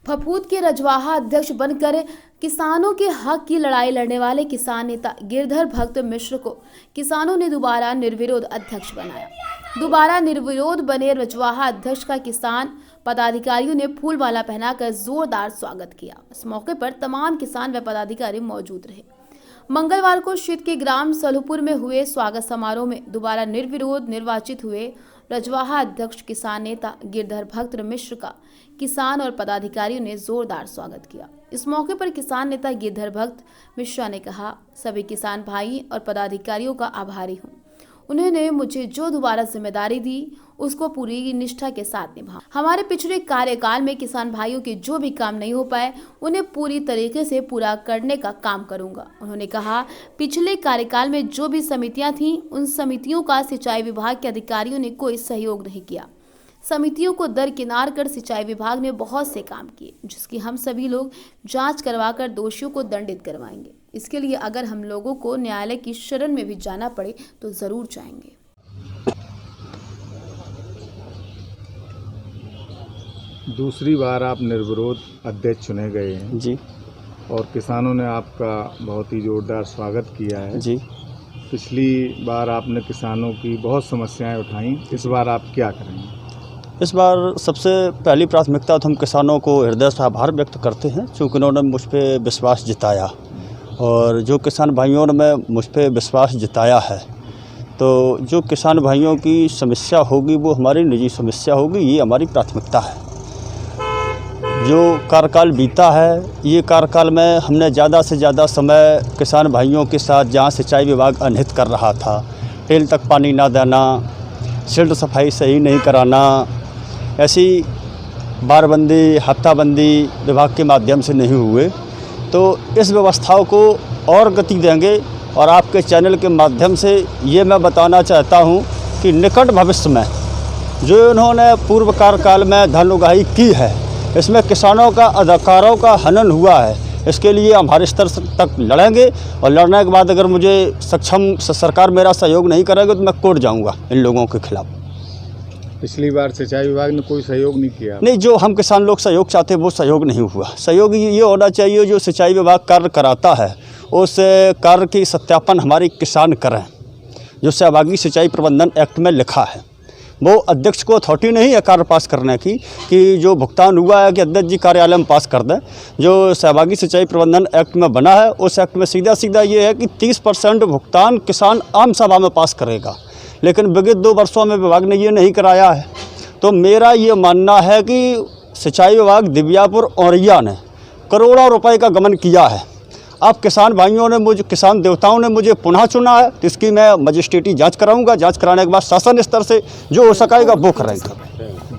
फफूद के रजवाहा अध्यक्ष बनकर किसानों के हक की लड़ाई लड़ने वाले किसान नेता गिरधर भक्त मिश्र को किसानों ने दोबारा निर्विरोध अध्यक्ष बनाया। दोबारा निर्विरोध बने रजवाहा अध्यक्ष का किसान पदाधिकारियों ने फूलमाला पहनाकर जोरदार स्वागत किया। इस मौके पर तमाम किसान व पदाधिकारी मौजूद रहे। मंगलवार को क्षेत्र के ग्राम सलूपुर में हुए स्वागत समारोह में दोबारा निर्विरोध निर्वाचित हुए रजवाहा अध्यक्ष किसान नेता गिरधर भक्त मिश्र का किसान और पदाधिकारियों ने जोरदार स्वागत किया। इस मौके पर किसान नेता गिरधर भक्त मिश्रा ने कहा, सभी किसान भाई और पदाधिकारियों का आभारी हूँ। उन्होंने मुझे जो दोबारा जिम्मेदारी दी उसको पूरी निष्ठा के साथ निभा। हमारे पिछले कार्यकाल में किसान भाइयों के जो भी काम नहीं हो पाए उन्हें पूरी तरीके से पूरा करने का काम करूंगा। उन्होंने कहा, पिछले कार्यकाल में जो भी समितियां थीं उन समितियों का सिंचाई विभाग के अधिकारियों ने कोई सहयोग नहीं किया। समितियों को दरकिनार कर सिंचाई विभाग ने बहुत से काम किए, जिसकी हम सभी लोग जांच करवाकर दोषियों को दंडित करवाएंगे। इसके लिए अगर हम लोगों को न्यायालय की शरण में भी जाना पड़े तो जरूर जाएंगे। दूसरी बार आप निर्विरोध अध्यक्ष चुने गए हैं जी, और किसानों ने आपका बहुत ही जोरदार स्वागत किया है जी। पिछली बार आपने किसानों की बहुत समस्याएं उठाई, इस बार आप क्या करेंगे? इस बार सबसे पहली प्राथमिकता तो हम किसानों को हृदय से आभार व्यक्त करते हैं, क्योंकि उन्होंने मुझ पर विश्वास जताया। और जो किसान भाइयों ने मुझ पर विश्वास जताया है, तो जो किसान भाइयों की समस्या होगी वो हमारी निजी समस्या होगी, ये हमारी प्राथमिकता है। जो कार्यकाल बीता है, ये कार्यकाल में हमने ज़्यादा से ज़्यादा समय किसान भाइयों के साथ, जहाँ सिंचाई विभाग अनहित कर रहा था, टेल तक पानी ना देना, सिल्ट सफाई सही नहीं कराना, ऐसी बारबंदी हफ्ताबंदी विभाग के माध्यम से नहीं हुए, तो इस व्यवस्थाओं को और गति देंगे। और आपके चैनल के माध्यम से ये मैं बताना चाहता हूँ कि निकट भविष्य में जो इन्होंने पूर्व कार्यकाल में धन उगाही की है, इसमें किसानों का अधिकारों का हनन हुआ है, इसके लिए हम हर स्तर तक लड़ेंगे। और लड़ने के बाद अगर मुझे सक्षम सरकार मेरा सहयोग नहीं करेगी तो मैं कोर्ट जाऊंगा इन लोगों के खिलाफ। पिछली बार सिंचाई विभाग ने कोई सहयोग नहीं किया? नहीं, जो हम किसान लोग सहयोग चाहते हैं वो सहयोग नहीं हुआ। सहयोग ये होना चाहिए, जो सिंचाई विभाग कार्य कराता है उस कार्य की सत्यापन हमारे किसान करें। जो सहभागी सिंचाई प्रबंधन एक्ट में लिखा है, वो अध्यक्ष को अथॉरिटी नहीं है कार्य पास करने की, कि जो भुगतान हुआ है कि अध्यक्ष जी कार्यालय में पास कर दें। जो सहभागी सिंचाई प्रबंधन एक्ट में बना है, उस एक्ट में सीधा सीधा ये है कि 30% भुगतान किसान आम सभा में पास करेगा, लेकिन विगत 2 वर्षों में विभाग ने ये नहीं कराया है। तो मेरा ये मानना है कि सिंचाई विभाग दिव्यापुर औरैया ने करोड़ों रुपए का गमन किया है। अब किसान भाइयों ने किसान देवताओं ने मुझे पुनः चुना है, तो इसकी मैं मजिस्ट्रेटी जांच कराऊंगा। जांच कराने के बाद शासन स्तर से जो हो सकेगा वो कराएगा।